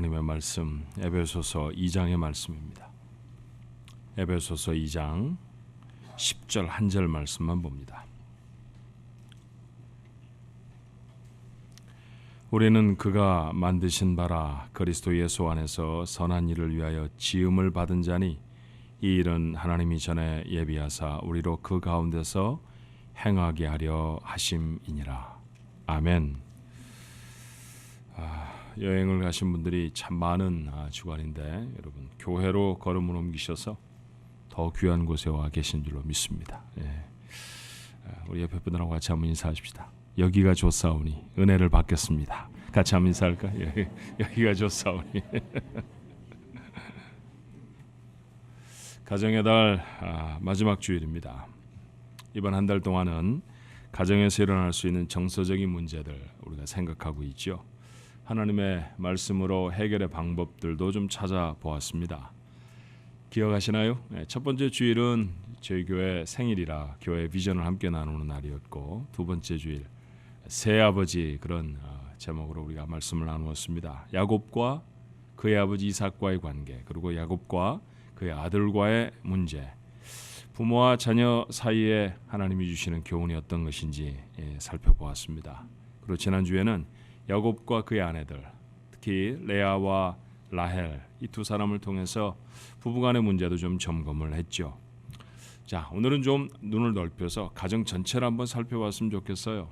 하나님의 말씀 에베소서 2장의 말씀입니다. 에베소서 2장 10절 한 절 말씀만 봅니다. 우리는 그가 만드신 바라 그리스도 예수 안에서 선한 일을 위하여 지음을 받은 자니 이 일은 하나님이 전에 예비하사 우리로 그 가운데서 행하게 하려 하심이니라. 아멘. 여행을 가신 분들이 참 많은 주간인데 여러분 교회로 걸음을 옮기셔서 더 귀한 곳에 와 계신 줄로 믿습니다. 우리 옆에 분들하고 같이 한번 인사하십시다. 여기가 좋사오니 은혜를 받겠습니다. 같이 한번 인사할까? 여기가 좋사오니. 가정의 달 마지막 주일입니다. 이번 한 달 동안은 가정에서 일어날 수 있는 정서적인 문제들 우리가 생각하고 있죠. 하나님의 말씀으로 해결의 방법들도 좀 찾아보았습니다. 기억하시나요? 첫 번째 주일은 저희 교회 생일이라 교회 비전을 함께 나누는 날이었고, 두 번째 주일 새아버지 그런 제목으로 우리가 말씀을 나누었습니다. 야곱과 그의 아버지 이삭과의 관계, 그리고 야곱과 그의 아들과의 문제, 부모와 자녀 사이에 하나님이 주시는 교훈이 어떤 것인지 살펴보았습니다. 그리고 지난주에는 야곱과 그의 아내들, 특히 레아와 라헬 이 두 사람을 통해서 부부간의 문제도 좀 점검을 했죠. 자, 오늘은 좀 눈을 넓혀서 가정 전체를 한번 살펴봤으면 좋겠어요.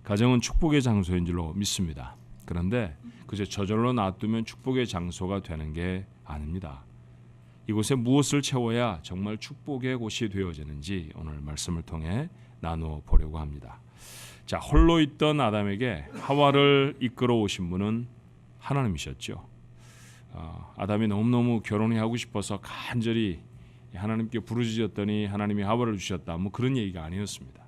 가정은 축복의 장소인 줄로 믿습니다. 그런데 그저 저절로 놔두면 축복의 장소가 되는 게 아닙니다. 이곳에 무엇을 채워야 정말 축복의 곳이 되어지는지 오늘 말씀을 통해 나누어 보려고 합니다. 자, 홀로 있던 아담에게 하와를 이끌어 오신 분은 하나님이셨죠. 아담이 너무너무 결혼이 하고 싶어서 간절히 하나님께 부르짖었더니 하나님이 하와를 주셨다, 뭐 그런 얘기가 아니었습니다.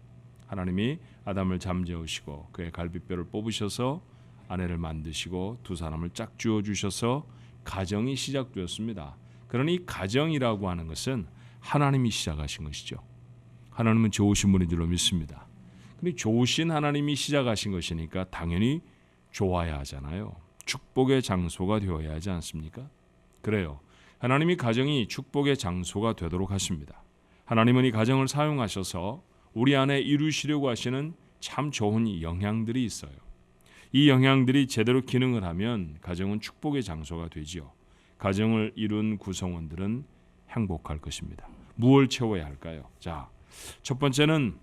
하나님이 아담을 잠재우시고 그의 갈비뼈를 뽑으셔서 아내를 만드시고 두 사람을 짝지어 주셔서 가정이 시작되었습니다. 그러니 가정이라고 하는 것은 하나님이 시작하신 것이죠. 하나님은 좋으신 분인 줄로 믿습니다. 근데 좋으신 하나님이 시작하신 것이니까 당연히 좋아야 하잖아요. 축복의 장소가 되어야 하지 않습니까? 그래요. 하나님이 가정이 축복의 장소가 되도록 하십니다. 하나님은 이 가정을 사용하셔서 우리 안에 이루시려고 하시는 참 좋은 영향들이 있어요. 이 영향들이 제대로 기능을 하면 가정은 축복의 장소가 되지요. 가정을 이룬 구성원들은 행복할 것입니다. 무엇을 채워야 할까요? 자, 첫 번째는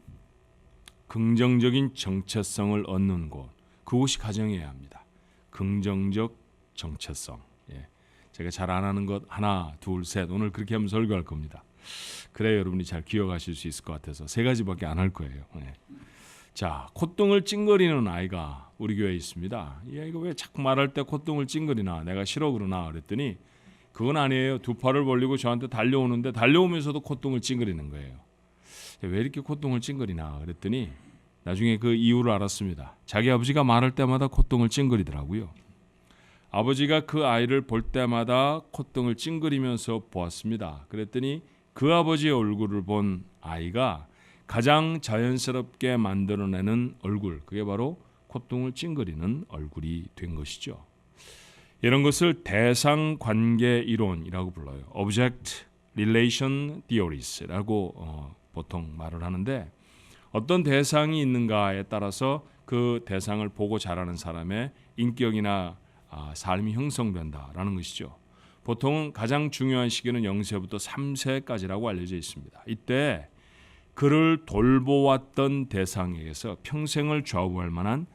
긍정적인 정체성을 얻는 곳, 그곳이 가정이어야 합니다. 긍정적 정체성. 제가 잘 안 하는 것 하나, 둘, 셋, 오늘 그렇게 하면 설교할 겁니다. 그래야 여러분이 잘 기억하실 수 있을 것 같아서 세 가지밖에 안 할 거예요. 자, 콧등을 찡그리는 아이가 우리 교회에 있습니다. 이 아이가 왜 자꾸 말할 때 콧등을 찡그리나, 내가 싫어 그러나 그랬더니 그건 아니에요. 두 팔을 벌리고 저한테 달려오는데 달려오면서도 콧등을 찡그리는 거예요. 왜 이렇게 콧등을 찡그리나 그랬더니 나중에 그 이유를 알았습니다. 자기 아버지가 말할 때마다 콧등을 찡그리더라고요. 아버지가 그 아이를 볼 때마다 콧등을 찡그리면서 보았습니다. 그랬더니 그 아버지의 얼굴을 본 아이가 가장 자연스럽게 만들어내는 얼굴, 그게 바로 콧등을 찡그리는 얼굴이 된 것이죠. 이런 것을 대상관계 이론이라고 불러요. Object Relation Theories라고 보통 말을 하는데, 어떤 대상이 있는가에 따라서 그 대상을 보고 자라는 사람의 인격이나 삶이 형성된다라는 것이죠. 보통은 가장 중요한 시기는 0세부터 3세까지라고 알려져 있습니다. 이때 그를 돌보았던 대상에게서 평생을 좌우할 만한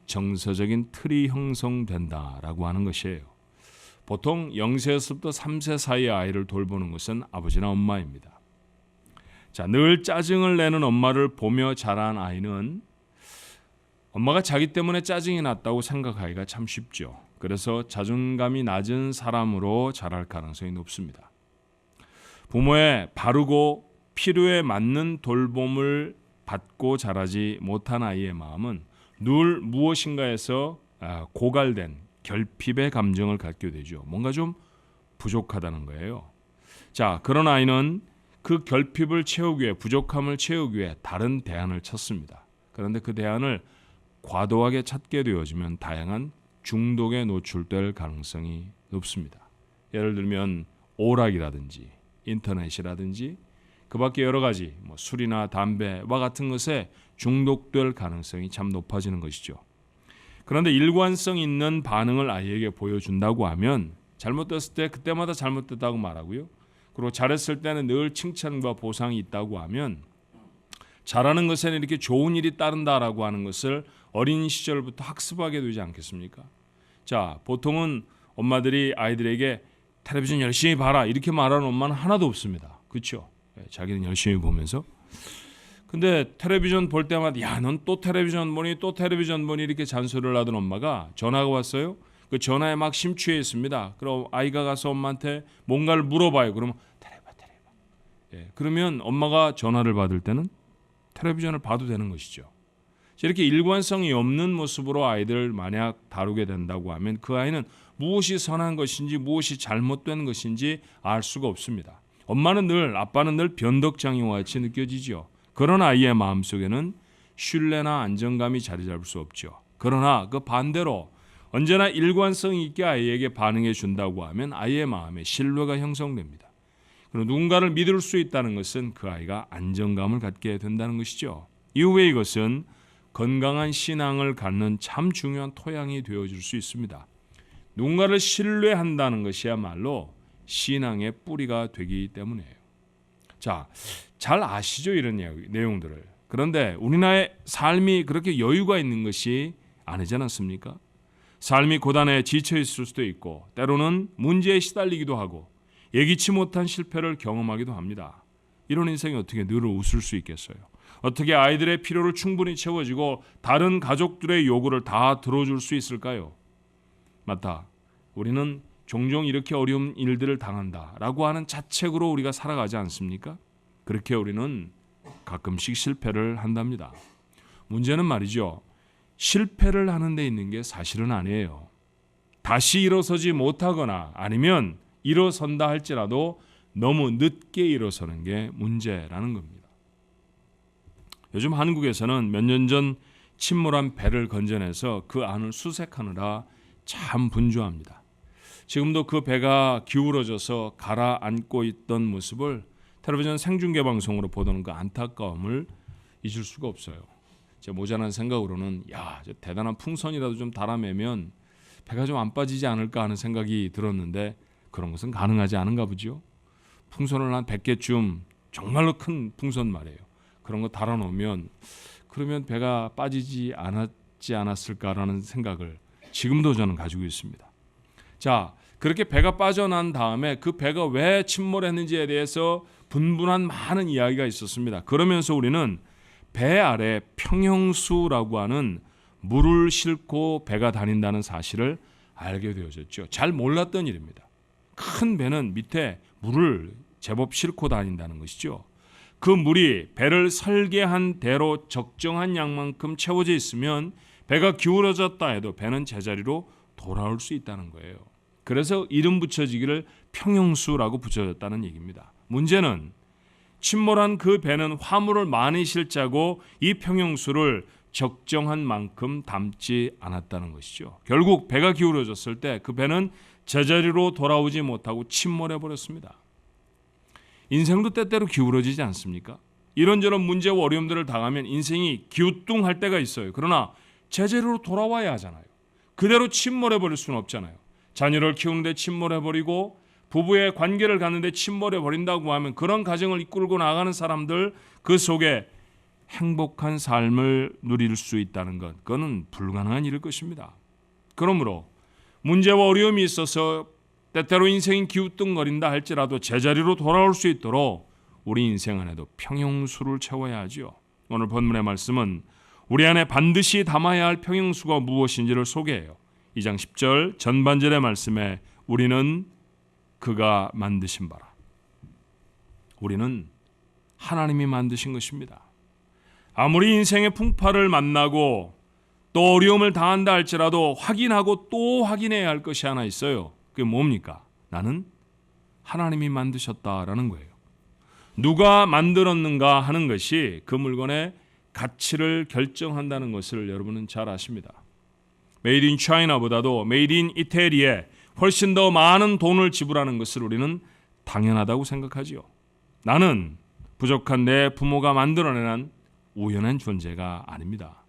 정서적인 틀이 형성된다라고 하는 것이에요. 보통 0세에서부터 3세 사이의 아이를 돌보는 것은 아버지나 엄마입니다. 자, 늘 짜증을 내는 엄마를 보며 자란 아이는 엄마가 자기 때문에 짜증이 났다고 생각하기가 참 쉽죠. 그래서 자존감이 낮은 사람으로 자랄 가능성이 높습니다. 부모의 바르고 필요에 맞는 돌봄을 받고 자라지 못한 아이의 마음은 늘 무엇인가에서 고갈된 결핍의 감정을 갖게 되죠. 뭔가 좀 부족하다는 거예요. 자, 그런 아이는 그 결핍을 채우기 위해, 부족함을 채우기 위해 다른 대안을 찾습니다. 그런데 그 대안을 과도하게 찾게 되어지면 다양한 중독에 노출될 가능성이 높습니다. 예를 들면 오락이라든지 인터넷이라든지 그 밖에 여러 가지 술이나 담배와 같은 것에 중독될 가능성이 참 높아지는 것이죠. 그런데 일관성 있는 반응을 아이에게 보여준다고 하면 잘못됐을 때 그때마다 잘못됐다고 말하고요. 그리고 잘했을 때는 늘 칭찬과 보상이 있다고 하면 잘하는 것에는 이렇게 좋은 일이 따른다라고 하는 것을 어린 시절부터 학습하게 되지 않겠습니까? 자, 보통은 엄마들이 아이들에게 텔레비전 열심히 봐라 이렇게 말하는 엄마는 하나도 없습니다. 그렇죠? 자기는 열심히 보면서. 근데 텔레비전 볼 때마다 야, 넌 또 텔레비전 보니 또 텔레비전 보니 이렇게 잔소리를 하던 엄마가 전화가 왔어요. 그 전화에 막 심취해 있습니다. 그럼 아이가 가서 엄마한테 뭔가를 물어봐요. 그러면 텔레봐. 그러면 엄마가 전화를 받을 때는 텔레비전을 봐도 되는 것이죠. 이렇게 일관성이 없는 모습으로 아이들을 만약 다루게 된다고 하면 그 아이는 무엇이 선한 것인지 무엇이 잘못된 것인지 알 수가 없습니다. 엄마는 늘, 아빠는 늘 변덕장애와 같이 느껴지죠. 그런 아이의 마음속에는 신뢰나 안정감이 자리 잡을 수 없죠. 그러나 그 반대로 언제나 일관성 있게 아이에게 반응해 준다고 하면 아이의 마음에 신뢰가 형성됩니다. 그리고 누군가를 믿을 수 있다는 것은 그 아이가 안정감을 갖게 된다는 것이죠. 이후에 이것은 건강한 신앙을 갖는 참 중요한 토양이 되어줄 수 있습니다. 누군가를 신뢰한다는 것이야말로 신앙의 뿌리가 되기 때문이에요. 자, 잘 아시죠? 이런 내용들을. 그런데 우리나라의 삶이 그렇게 여유가 있는 것이 아니지 않습니까? 삶이 고단에 지쳐 있을 수도 있고 때로는 문제에 시달리기도 하고 예기치 못한 실패를 경험하기도 합니다. 이런 인생이 어떻게 늘 웃을 수 있겠어요? 어떻게 아이들의 필요를 충분히 채워주고 다른 가족들의 요구를 다 들어줄 수 있을까요? 맞다. 우리는 종종 이렇게 어려운 일들을 당한다라고 하는 자책으로 우리가 살아가지 않습니까? 그렇게 우리는 가끔씩 실패를 한답니다. 문제는 말이죠. 실패를 하는 데 있는 게 사실은 아니에요. 다시 일어서지 못하거나 아니면 일어선다 할지라도 너무 늦게 일어서는 게 문제라는 겁니다. 요즘 한국에서는 몇 년 전 침몰한 배를 건져내서 그 안을 수색하느라 참 분주합니다. 지금도 그 배가 기울어져서 가라앉고 있던 모습을 텔레비전 생중계 방송으로 보던 그 안타까움을 잊을 수가 없어요. 제 모자란 생각으로는 저 대단한 풍선이라도 좀 달아매면 배가 좀 안 빠지지 않을까 하는 생각이 들었는데 그런 것은 가능하지 않은가 보죠. 풍선을 한 100개쯤 정말로 큰 풍선 말이에요. 그런 거 달아놓으면 그러면 배가 빠지지 않았을까라는 생각을 지금도 저는 가지고 있습니다. 자, 그렇게 배가 빠져난 다음에 그 배가 왜 침몰했는지에 대해서 분분한 많은 이야기가 있었습니다. 그러면서 우리는 배 아래 평형수라고 하는 물을 싣고 배가 다닌다는 사실을 알게 되어졌죠. 잘 몰랐던 일입니다. 큰 배는 밑에 물을 제법 싣고 다닌다는 것이죠. 그 물이 배를 설계한 대로 적정한 양만큼 채워져 있으면 배가 기울어졌다 해도 배는 제자리로 돌아올 수 있다는 거예요. 그래서 이름 붙여지기를 평형수라고 붙여졌다는 얘기입니다. 문제는 침몰한 그 배는 화물을 많이 실자고 이 평형수를 적정한 만큼 담지 않았다는 것이죠. 결국 배가 기울어졌을 때 그 배는 제자리로 돌아오지 못하고 침몰해 버렸습니다. 인생도 때때로 기울어지지 않습니까? 이런저런 문제와 어려움들을 당하면 인생이 기우뚱할 때가 있어요. 그러나 제자리로 돌아와야 하잖아요. 그대로 침몰해 버릴 수는 없잖아요. 자녀를 키우는데 침몰해 버리고 부부의 관계를 갖는데 침몰해 버린다고 하면 그런 가정을 이끌고 나가는 사람들 그 속에 행복한 삶을 누릴 수 있다는 것, 그거는 불가능한 일일 것입니다. 그러므로 문제와 어려움이 있어서 때때로 인생이 기우뚱거린다 할지라도 제자리로 돌아올 수 있도록 우리 인생 안에도 평형수를 채워야 하죠. 오늘 본문의 말씀은 우리 안에 반드시 담아야 할 평형수가 무엇인지를 소개해요. 2장 10절 전반절의 말씀에 우리는 그가 만드신 바라. 우리는 하나님이 만드신 것입니다. 아무리 인생의 풍파를 만나고 또 어려움을 당한다 할지라도 확인하고 또 확인해야 할 것이 하나 있어요. 그게 뭡니까? 나는 하나님이 만드셨다라는 거예요. 누가 만들었는가 하는 것이 그 물건의 가치를 결정한다는 것을 여러분은 잘 아십니다. 메이드 인 차이나보다도 메이드 인 이태리에 훨씬 더 많은 돈을 지불하는 것을 우리는 당연하다고 생각하지요. 나는 부족한 내 부모가 만들어낸 우연한 존재가 아닙니다.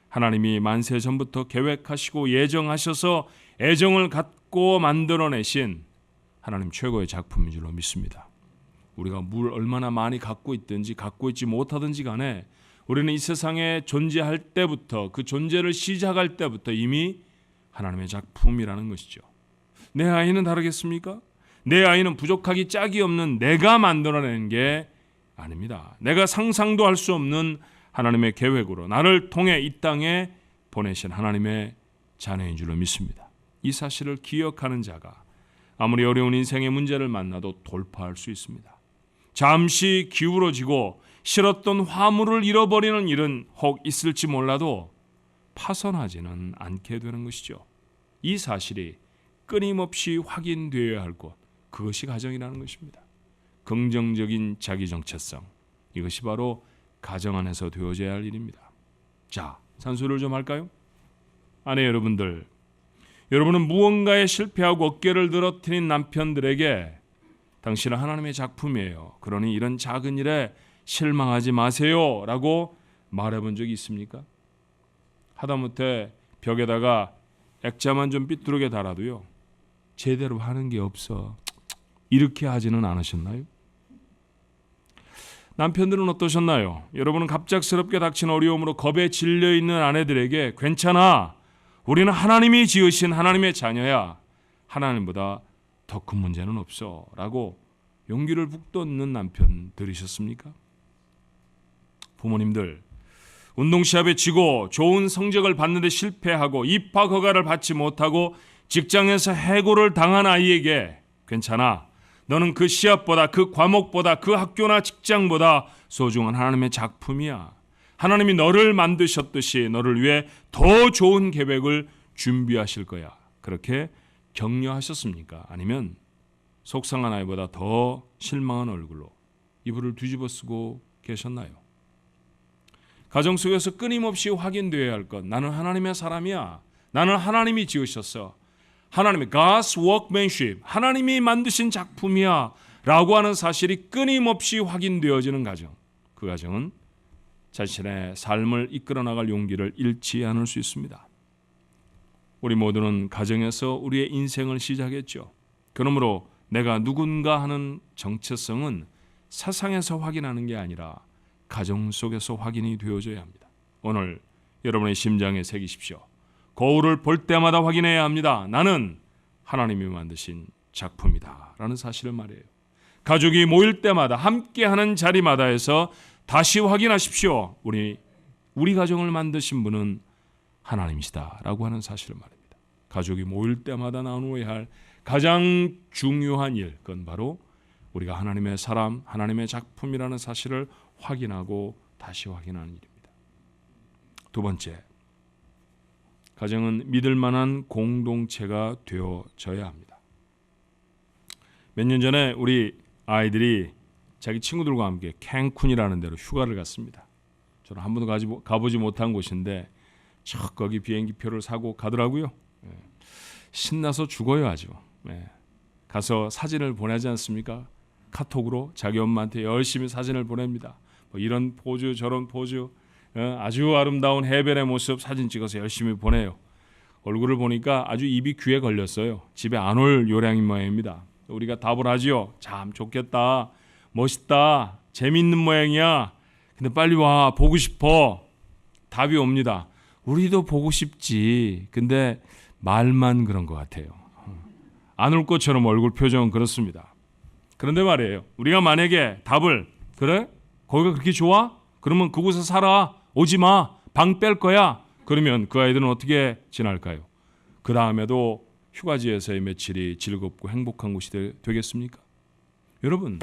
하나님이 만세 전부터 계획하시고 예정하셔서 애정을 갖고 만들어내신 하나님 최고의 작품인 줄로 믿습니다. 우리가 뭘 얼마나 많이 갖고 있든지 갖고 있지 못하든지 간에 우리는 이 세상에 존재할 때부터, 그 존재를 시작할 때부터 이미 하나님의 작품이라는 것이죠. 내 아이는 다르겠습니까? 내 아이는 부족하기 짝이 없는 내가 만들어낸 게 아닙니다. 내가 상상도 할 수 없는 하나님의 계획으로 나를 통해 이 땅에 보내신 하나님의 자녀인 줄로 믿습니다. 이 사실을 기억하는 자가 아무리 어려운 인생의 문제를 만나도 돌파할 수 있습니다. 잠시 기울어지고 실었던 화물을 잃어버리는 일은 혹 있을지 몰라도 파선하지는 않게 되는 것이죠. 이 사실이 끊임없이 확인되어야 할 것, 그것이 가정이라는 것입니다. 긍정적인 자기 정체성, 이것이 바로 가정 안에서 되어져야 할 일입니다. 자, 산수를 좀 할까요? 아내 여러분들, 여러분은 무언가에 실패하고 어깨를 늘어뜨린 남편들에게 당신은 하나님의 작품이에요, 그러니 이런 작은 일에 실망하지 마세요 라고 말해본 적이 있습니까? 하다못해 벽에다가 액자만 좀 삐뚤게 달아도요, 제대로 하는 게 없어, 이렇게 하지는 않으셨나요? 남편들은 어떠셨나요? 여러분은 갑작스럽게 닥친 어려움으로 겁에 질려있는 아내들에게 괜찮아, 우리는 하나님이 지으신 하나님의 자녀야, 하나님보다 더 큰 문제는 없어 라고 용기를 북돋는 남편 들으셨습니까? 부모님들, 운동시합에 지고 좋은 성적을 받는데 실패하고 입학 허가를 받지 못하고 직장에서 해고를 당한 아이에게 괜찮아, 너는 그 시합보다, 그 과목보다, 그 학교나 직장보다 소중한 하나님의 작품이야, 하나님이 너를 만드셨듯이 너를 위해 더 좋은 계획을 준비하실 거야, 그렇게 격려하셨습니까? 아니면 속상한 아이보다 더 실망한 얼굴로 이불을 뒤집어 쓰고 계셨나요? 가정 속에서 끊임없이 확인되어야 할 것, 나는 하나님의 사람이야, 나는 하나님이 지으셨어, 하나님의 God's workmanship, 하나님이 만드신 작품이야 라고 하는 사실이 끊임없이 확인되어지는 가정, 그 가정은 자신의 삶을 이끌어 나갈 용기를 잃지 않을 수 있습니다. 우리 모두는 가정에서 우리의 인생을 시작했죠. 그러므로 내가 누군가 하는 정체성은 세상에서 확인하는 게 아니라 가정 속에서 확인이 되어져야 합니다. 오늘 여러분의 심장에 새기십시오. 거울을 볼 때마다 확인해야 합니다. 나는 하나님이 만드신 작품이다 라는 사실을 말해요. 가족이 모일 때마다, 함께하는 자리마다에서 다시 확인하십시오. 우리 가정을 만드신 분은 하나님이시다 라고 하는 사실을 말합니다. 가족이 모일 때마다 나누어야 할 가장 중요한 일, 그건 바로 우리가 하나님의 사람, 하나님의 작품이라는 사실을 확인하고 다시 확인하는 일입니다. 두 번째, 가정은 믿을 만한 공동체가 되어져야 합니다. 몇 년 전에 우리 아이들이 자기 친구들과 함께 캔쿤이라는 데로 휴가를 갔습니다. 저는 한 번도 가보지 못한 곳인데 거기 비행기표를 사고 가더라고요. 신나서 죽어요 아주. 가서 사진을 보내지 않습니까? 카톡으로 자기 엄마한테 열심히 사진을 보냅니다. 뭐 이런 포즈 저런 포즈, 아주 아름다운 해변의 모습 사진 찍어서 열심히 보내요. 얼굴을 보니까 아주 입이 귀에 걸렸어요. 집에 안 올 요량인 모양입니다. 우리가 답을 하지요. 참 좋겠다, 멋있다, 재미있는 모양이야, 근데 빨리 와, 보고 싶어. 답이 옵니다. 우리도 보고 싶지, 근데 말만 그런 것 같아요. 안 올 것처럼 얼굴 표정은 그렇습니다. 그런데 말이에요, 우리가 만약에 답을, 그래? 거기가 그렇게 좋아? 그러면 그곳에 살아, 오지 마, 방 뺄 거야, 그러면 그 아이들은 어떻게 지날까요? 그 다음에도 휴가지에서의 며칠이 즐겁고 행복한 곳이 되겠습니까? 여러분,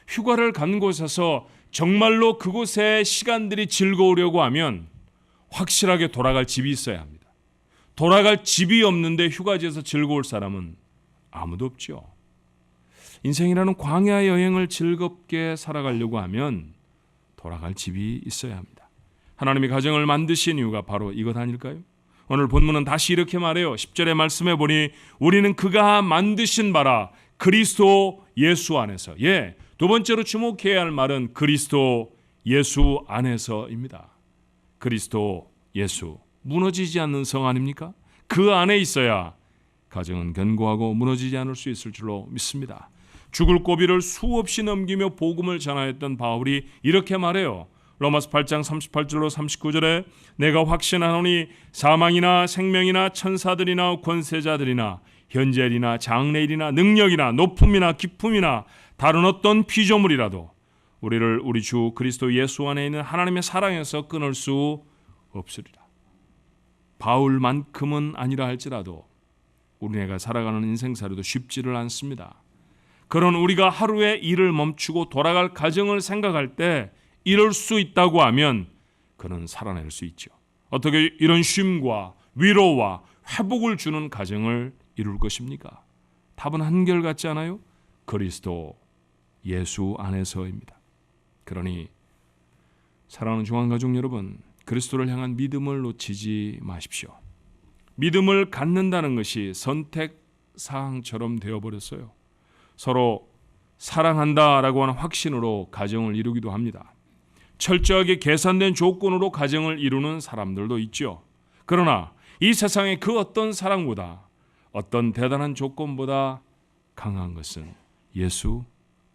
휴가를 간 곳에서 정말로 그곳의 시간들이 즐거우려고 하면 확실하게 돌아갈 집이 있어야 합니다. 돌아갈 집이 없는데 휴가지에서 즐거울 사람은 아무도 없죠. 인생이라는 광야 여행을 즐겁게 살아가려고 하면 돌아갈 집이 있어야 합니다. 하나님이 가정을 만드신 이유가 바로 이것 아닐까요? 오늘 본문은 다시 이렇게 말해요. 10절의 말씀에 보니 우리는 그가 만드신 바라 그리스도 예수 안에서. 두 번째로 주목해야 할 말은 그리스도 예수 안에서입니다. 그리스도 예수, 무너지지 않는 성 아닙니까? 그 안에 있어야 가정은 견고하고 무너지지 않을 수 있을 줄로 믿습니다. 죽을 고비를 수없이 넘기며 복음을 전하였던 바울이 이렇게 말해요. 로마서 8장 38절로 39절에 내가 확신하노니 사망이나 생명이나 천사들이나 권세자들이나 현재일이나 장래일이나 능력이나 높음이나 깊음이나 다른 어떤 피조물이라도 우리를 우리 주 그리스도 예수 안에 있는 하나님의 사랑에서 끊을 수 없으리라. 바울만큼은 아니라 할지라도 우리가 살아가는 인생살이도 쉽지를 않습니다. 그런 우리가 하루에 일을 멈추고 돌아갈 가정을 생각할 때 이럴 수 있다고 하면 그는 살아낼 수 있죠. 어떻게 이런 쉼과 위로와 회복을 주는 가정을 이룰 것입니까? 답은 한결같지 않아요? 그리스도 예수 안에서입니다. 그러니 사랑하는 중앙가족 여러분, 그리스도를 향한 믿음을 놓치지 마십시오. 믿음을 갖는다는 것이 선택사항처럼 되어버렸어요. 서로 사랑한다라고 하는 확신으로 가정을 이루기도 합니다. 철저하게 계산된 조건으로 가정을 이루는 사람들도 있죠. 그러나 이 세상의 그 어떤 사랑보다, 어떤 대단한 조건보다 강한 것은 예수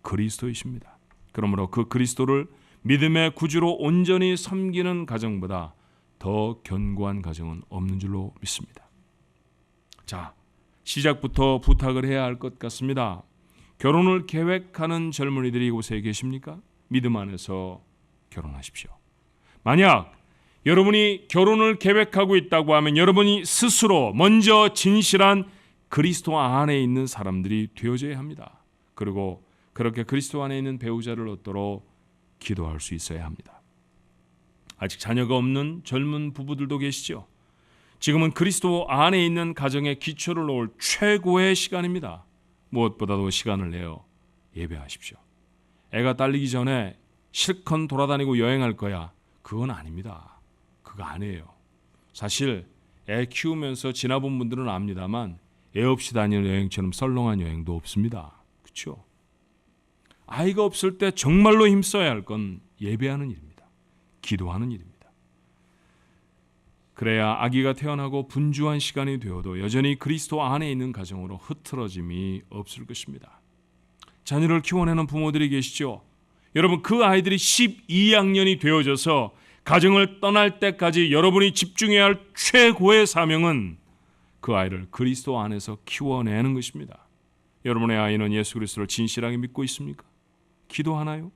그리스도이십니다. 그러므로 그 그리스도를 믿음의 구주로 온전히 섬기는 가정보다 더 견고한 가정은 없는 줄로 믿습니다. 자, 시작부터 부탁을 해야 할 것 같습니다. 결혼을 계획하는 젊은이들이 이곳에 계십니까? 믿음 안에서 결혼하십시오. 만약 여러분이 결혼을 계획하고 있다고 하면 여러분이 스스로 먼저 진실한 그리스도 안에 있는 사람들이 되어져야 합니다. 그리고 그렇게 그리스도 안에 있는 배우자를 얻도록 기도할 수 있어야 합니다. 아직 자녀가 없는 젊은 부부들도 계시죠. 지금은 그리스도 안에 있는 가정에 기초를 놓을 최고의 시간입니다. 무엇보다도 시간을 내어 예배하십시오. 애가 딸리기 전에 실컷 돌아다니고 여행할 거야. 그건 아닙니다. 그거 아니에요. 사실 애 키우면서 지나본 분들은 압니다만 애 없이 다니는 여행처럼 썰렁한 여행도 없습니다. 그렇죠? 아이가 없을 때 정말로 힘써야 할 건 예배하는 일입니다. 기도하는 일입니다. 그래야 아기가 태어나고 분주한 시간이 되어도 여전히 그리스도 안에 있는 가정으로 흐트러짐이 없을 것입니다. 자녀를 키워내는 부모들이 계시죠. 여러분, 그 아이들이 12학년이 되어져서 가정을 떠날 때까지 여러분이 집중해야 할 최고의 사명은 그 아이를 그리스도 안에서 키워내는 것입니다. 여러분의 아이는 예수 그리스도를 진실하게 믿고 있습니까? 기도하나요?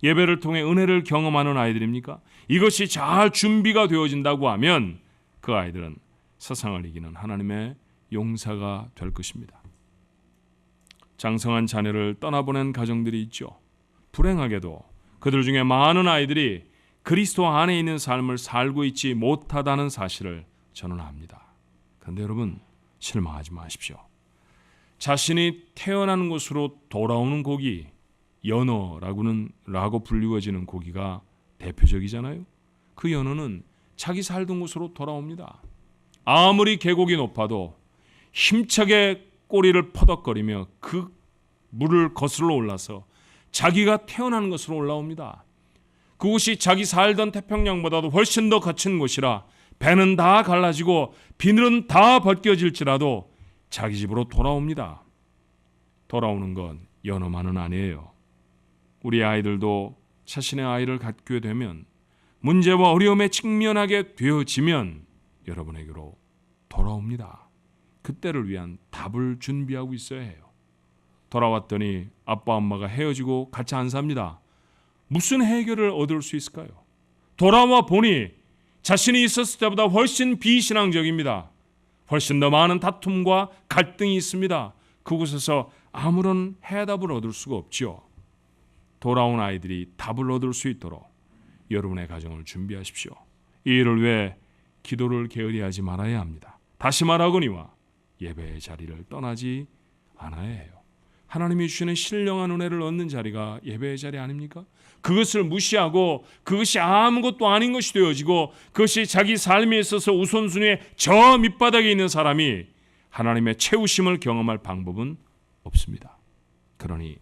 예배를 통해 은혜를 경험하는 아이들입니까? 이것이 잘 준비가 되어진다고 하면 그 아이들은 세상을 이기는 하나님의 용사가 될 것입니다. 장성한 자녀를 떠나보낸 가정들이 있죠. 불행하게도 그들 중에 많은 아이들이 그리스도 안에 있는 삶을 살고 있지 못하다는 사실을 저는 압니다. 그런데 여러분, 실망하지 마십시오. 자신이 태어나는 곳으로 돌아오는 고기, 연어라고 불리워지는 고기가 대표적이잖아요. 그 연어는 자기 살던 곳으로 돌아옵니다. 아무리 계곡이 높아도 힘차게 꼬리를 퍼덕거리며 그 물을 거슬러 올라서 자기가 태어난 곳으로 올라옵니다. 그곳이 자기 살던 태평양보다도 훨씬 더 거친 곳이라 배는 다 갈라지고 비늘은 다 벗겨질지라도 자기 집으로 돌아옵니다. 돌아오는 건 연어만은 아니에요. 우리 아이들도 자신의 아이를 갖게 되면, 문제와 어려움에 직면하게 되어지면 여러분에게로 돌아옵니다. 그때를 위한 답을 준비하고 있어야 해요. 돌아왔더니 아빠 엄마가 헤어지고 같이 안 삽니다. 무슨 해결을 얻을 수 있을까요? 돌아와 보니 자신이 있었을 때보다 훨씬 비신앙적입니다. 훨씬 더 많은 다툼과 갈등이 있습니다. 그곳에서 아무런 해답을 얻을 수가 없죠. 돌아온 아이들이 답을 얻을 수 있도록 여러분의 가정을 준비하십시오. 이 일을 위해 기도를 게으리하지 말아야 합니다. 다시 말하거니와 예배의 자리를 떠나지 않아야 해요. 하나님이 주시는 신령한 은혜를 얻는 자리가 예배의 자리 아닙니까? 그것을 무시하고 그것이 아무것도 아닌 것이 되어지고 그것이 자기 삶에 있어서 우선순위의 저 밑바닥에 있는 사람이 하나님의 채우심을 경험할 방법은 없습니다. 그러니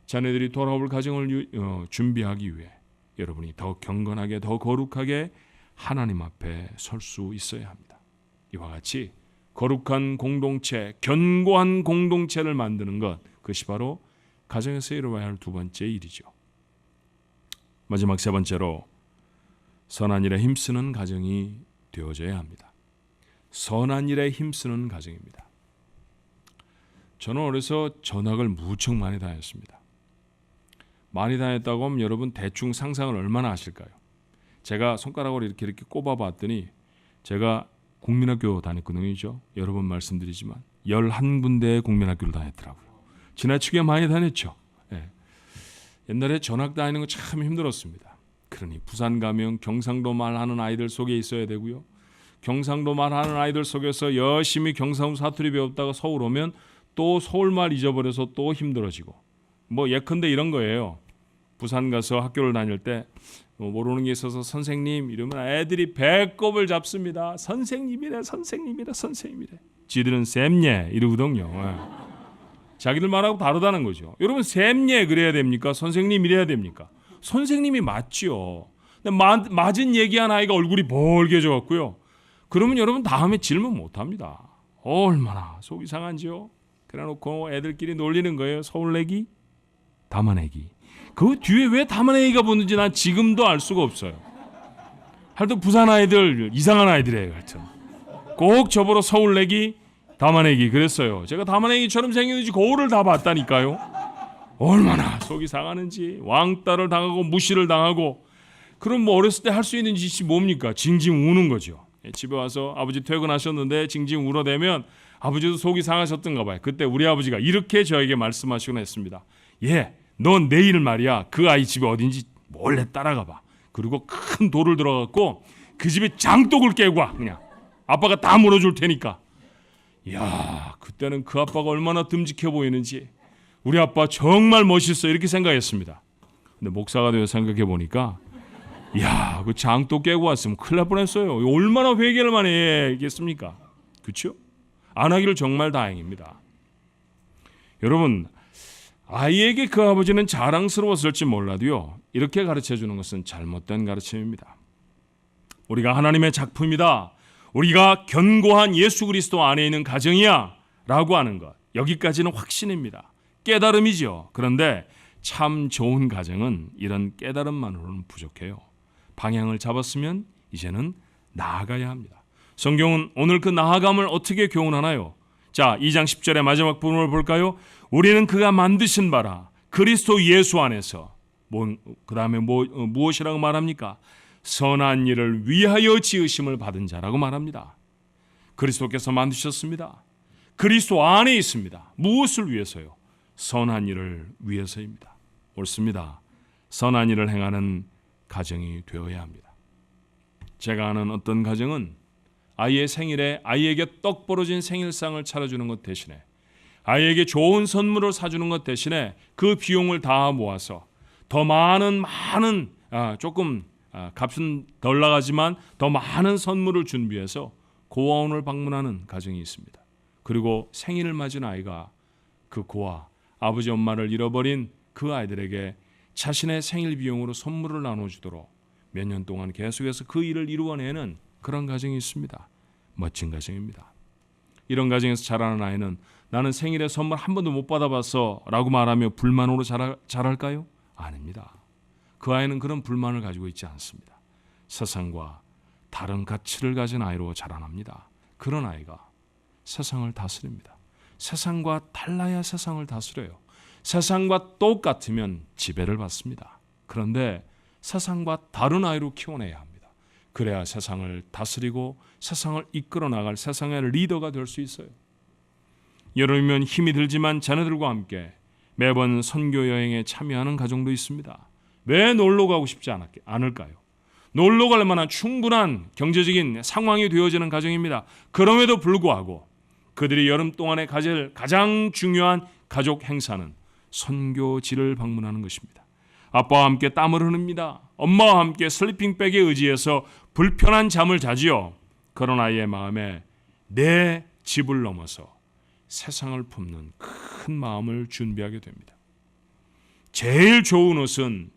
자녀들이 돌아올 가정을 준비하기 위해 여러분이 더 경건하게 더 거룩하게 하나님 앞에 설 수 있어야 합니다. 이와 같이 거룩한 공동체, 견고한 공동체를 만드는 것, 그것이 바로 가정에서 이루어야 할 두 번째 일이죠. 마지막 세 번째로 선한 일에 힘쓰는 가정이 되어져야 합니다. 선한 일에 힘쓰는 가정입니다. 저는 어려서 전학을 무척 많이 다녔습니다. 많이 다녔다고 하면 여러분 대충 상상을 얼마나 하실까요? 제가 손가락으로 이렇게 꼽아봤더니 제가 국민학교 다녔거든요. 여러 번 말씀드리지만 11군데의 국민학교를 다녔더라고요. 지나치게 많이 다녔죠. 네. 옛날에 전학 다니는 거 참 힘들었습니다. 그러니 부산 가면 경상도 말하는 아이들 속에 있어야 되고요. 경상도 말하는 아이들 속에서 열심히 경상도 사투리 배웠다가 서울 오면 또 서울말 잊어버려서 또 힘들어지고 예컨대 이런 거예요. 부산 가서 학교를 다닐 때 모르는 게 있어서 선생님 이러면 애들이 배꼽을 잡습니다. 선생님이래. 지들은 쌤예 이러거든요. 자기들 말하고 다르다는 거죠. 여러분 쌤예 그래야 됩니까? 선생님 이래야 됩니까? 선생님이 맞지요. 근데 맞은 얘기한 아이가 얼굴이 벌개져 갖고요. 그러면 여러분 다음에 질문 못합니다. 얼마나 속이 상한지요. 그래놓고 애들끼리 놀리는 거예요. 서울내기, 담아내기. 그 뒤에 왜 담아내기가 붙는지 난 지금도 알 수가 없어요. 하여튼 부산 아이들 이상한 아이들이에요. 하여튼 꼭 저보러 서울내기, 담아내기 그랬어요. 제가 담아내기처럼 생겼는지 거울을 다 봤다니까요. 얼마나 속이 상하는지. 왕따를 당하고 무시를 당하고. 그럼 어렸을 때 할 수 있는 짓이 뭡니까? 징징 우는 거죠. 집에 와서 아버지 퇴근하셨는데 징징 울어대면 아버지도 속이 상하셨던가 봐요. 그때 우리 아버지가 이렇게 저에게 말씀하시곤 했습니다. 넌 내일 말이야 그 아이 집에 어딘지 몰래 따라가 봐. 그리고 큰 돌을 들어갖고 그 집에 장독을 깨고 와. 그냥 아빠가 다 물어줄 테니까. 이야, 그때는 그 아빠가 얼마나 듬직해 보이는지 우리 아빠 정말 멋있어 이렇게 생각했습니다. 근데 목사가 되어 생각해 보니까 이야, 그 장독 깨고 왔으면 큰일 날 뻔했어요. 얼마나 회개를 많이 해야겠습니까? 그렇죠? 안 하기를 정말 다행입니다. 여러분, 아이에게 그 아버지는 자랑스러웠을지 몰라도요, 이렇게 가르쳐주는 것은 잘못된 가르침입니다. 우리가 하나님의 작품이다, 우리가 견고한 예수 그리스도 안에 있는 가정이야 라고 하는 것, 여기까지는 확신입니다. 깨달음이죠. 그런데 참 좋은 가정은 이런 깨달음만으로는 부족해요. 방향을 잡았으면 이제는 나아가야 합니다. 성경은 오늘 그 나아감을 어떻게 교훈하나요? 자, 2장 10절의 마지막 부분을 볼까요? 우리는 그가 만드신 바라 그리스도 예수 안에서 그 다음에 무엇이라고 말합니까? 선한 일을 위하여 지으심을 받은 자라고 말합니다. 그리스도께서 만드셨습니다. 그리스도 안에 있습니다. 무엇을 위해서요? 선한 일을 위해서입니다. 옳습니다. 선한 일을 행하는 가정이 되어야 합니다. 제가 아는 어떤 가정은 아이의 생일에 아이에게 떡 벌어진 생일상을 차려주는 것 대신에 아이에게 좋은 선물을 사주는 것 대신에 그 비용을 다 모아서 더 많은 조금 값은 덜 나가지만 더 많은 선물을 준비해서 고아원을 방문하는 가정이 있습니다. 그리고 생일을 맞은 아이가 그 고아, 아버지 엄마를 잃어버린 그 아이들에게 자신의 생일 비용으로 선물을 나눠주도록 몇 년 동안 계속해서 그 일을 이루어내는 그런 가정이 있습니다. 멋진 가정입니다. 이런 가정에서 자라는 아이는 나는 생일에 선물 한 번도 못 받아봤어 라고 말하며 불만으로 자랄까요? 아닙니다. 그 아이는 그런 불만을 가지고 있지 않습니다. 세상과 다른 가치를 가진 아이로 자라납니다. 그런 아이가 세상을 다스립니다. 세상과 달라야 세상을 다스려요. 세상과 똑같으면 지배를 받습니다. 그런데 세상과 다른 아이로 키워내야 합니다. 그래야 세상을 다스리고 세상을 이끌어 나갈 세상의 리더가 될 수 있어요. 여름이면 힘이 들지만 자녀들과 함께 매번 선교 여행에 참여하는 가정도 있습니다. 왜 놀러 가고 싶지 않을까요? 놀러 갈 만한 충분한 경제적인 상황이 되어지는 가정입니다. 그럼에도 불구하고 그들이 여름 동안에 가질 가장 중요한 가족 행사는 선교지를 방문하는 것입니다. 아빠와 함께 땀을 흐릅니다. 엄마와 함께 슬리핑백에 의지해서 불편한 잠을 자지요. 그런 아이의 마음에 내 집을 넘어서 세상을 품는 큰 마음을 준비하게 됩니다. 제일 좋은 옷은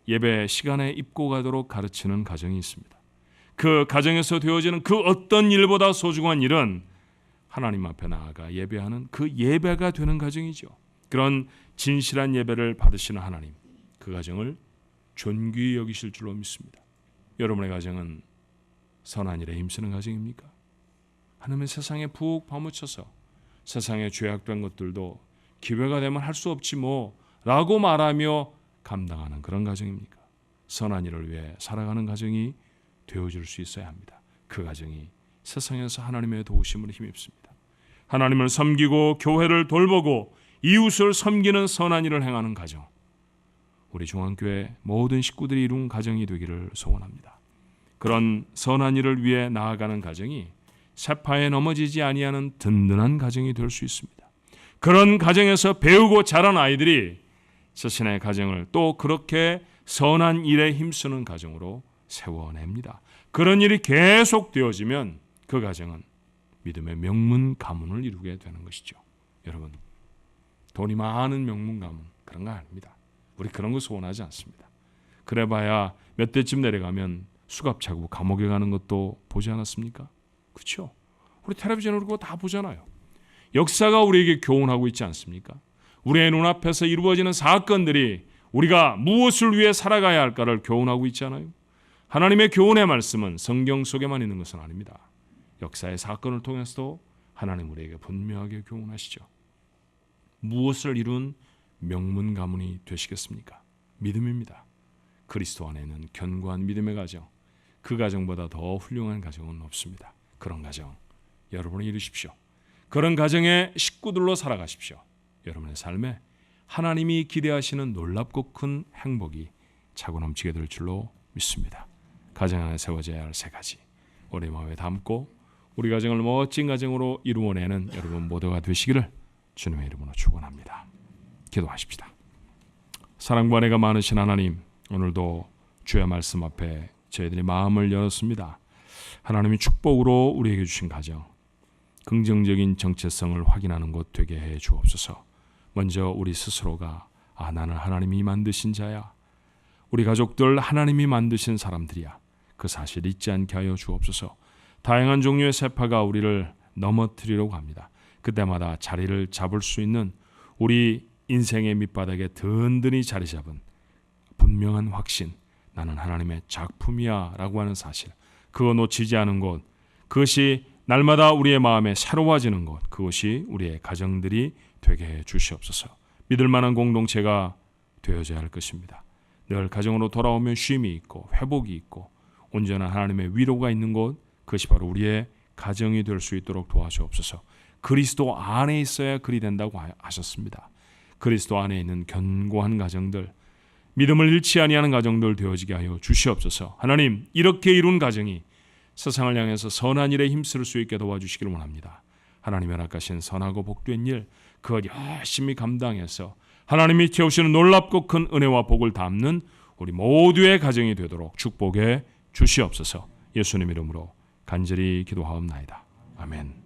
예배 시간에 입고 가도록 가르치는 가정이 있습니다. 그 가정에서 되어지는 그 어떤 일보다 소중한 일은 하나님 앞에 나아가 예배하는 그 예배가 되는 가정이죠. 그런 진실한 예배를 받으시는 하나님, 그 가정을 존귀히 여기실 줄로 믿습니다. 여러분의 가정은 선한 일에 힘쓰는 가정입니까? 하나님은 세상에 푹 파묻혀서 세상에 죄악된 것들도 기회가 되면 할 수 없지 뭐 라고 말하며 감당하는 그런 가정입니까? 선한 일을 위해 살아가는 가정이 되어줄 수 있어야 합니다. 그 가정이 세상에서 하나님의 도우심을 힘입습니다. 하나님을 섬기고 교회를 돌보고 이웃을 섬기는 선한 일을 행하는 가정, 우리 중앙교회 모든 식구들이 이룬 가정이 되기를 소원합니다. 그런 선한 일을 위해 나아가는 가정이 세파에 넘어지지 아니하는 든든한 가정이 될 수 있습니다. 그런 가정에서 배우고 자란 아이들이 자신의 가정을 또 그렇게 선한 일에 힘쓰는 가정으로 세워냅니다. 그런 일이 계속 되어지면 그 가정은 믿음의 명문 가문을 이루게 되는 것이죠. 여러분, 돈이 많은 명문 가문 그런 거 아닙니다. 우리 그런 거 소원하지 않습니다. 그래봐야 몇 대쯤 내려가면 수갑 차고 감옥에 가는 것도 보지 않았습니까? 그렇죠? 우리 텔레비전으로 그거 다 보잖아요. 역사가 우리에게 교훈하고 있지 않습니까? 우리의 눈앞에서 이루어지는 사건들이 우리가 무엇을 위해 살아가야 할까를 교훈하고 있지 않아요? 하나님의 교훈의 말씀은 성경 속에만 있는 것은 아닙니다. 역사의 사건을 통해서도 하나님 우리에게 분명하게 교훈하시죠. 무엇을 이룬 명문 가문이 되시겠습니까? 믿음입니다. 그리스도 안에 있는 견고한 믿음의 가정, 그 가정보다 더 훌륭한 가정은 없습니다. 그런 가정 여러분이 이루십시오. 그런 가정의 식구들로 살아가십시오. 여러분의 삶에 하나님이 기대하시는 놀랍고 큰 행복이 차고 넘치게 될 줄로 믿습니다. 가정 안에 세워져야 할 세 가지, 우리 마음에 담고 우리 가정을 멋진 가정으로 이루어내는 여러분 모두가 되시기를 주님의 이름으로 축원합니다. 기도하십시다. 사랑과 은혜가 많으신 하나님, 오늘도 주의 말씀 앞에 저희들이 마음을 열었습니다. 하나님이 축복으로 우리에게 주신 가정, 긍정적인 정체성을 확인하는 것 되게 해 주옵소서. 먼저 우리 스스로가 나는 하나님이 만드신 자야, 우리 가족들 하나님이 만드신 사람들이야, 그 사실 잊지 않게 하여 주옵소서. 다양한 종류의 세파가 우리를 넘어뜨리려고 합니다. 그때마다 자리를 잡을 수 있는 우리 인생의 밑바닥에 든든히 자리 잡은 분명한 확신, 나는 하나님의 작품이야 라고 하는 사실, 그거 놓치지 않은 곳, 그것이 날마다 우리의 마음에 새로워지는 것, 그것이 우리의 가정들이 되게 해 주시옵소서. 믿을 만한 공동체가 되어져야 할 것입니다. 늘 가정으로 돌아오면 쉼이 있고 회복이 있고 온전한 하나님의 위로가 있는 곳, 그것이 바로 우리의 가정이 될 수 있도록 도와주옵소서. 그리스도 안에 있어야 그리 된다고 하셨습니다. 그리스도 안에 있는 견고한 가정들, 믿음을 잃지 아니하는 가정들 되어지게 하여 주시옵소서. 하나님, 이렇게 이룬 가정이 세상을 향해서 선한 일에 힘쓸 수 있게 도와주시기를 원합니다. 하나님의 허락하신 선하고 복된 일, 그것 열심히 감당해서 하나님이 채우시는 놀랍고 큰 은혜와 복을 담는 우리 모두의 가정이 되도록 축복해 주시옵소서. 예수님 이름으로 간절히 기도하옵나이다. 아멘.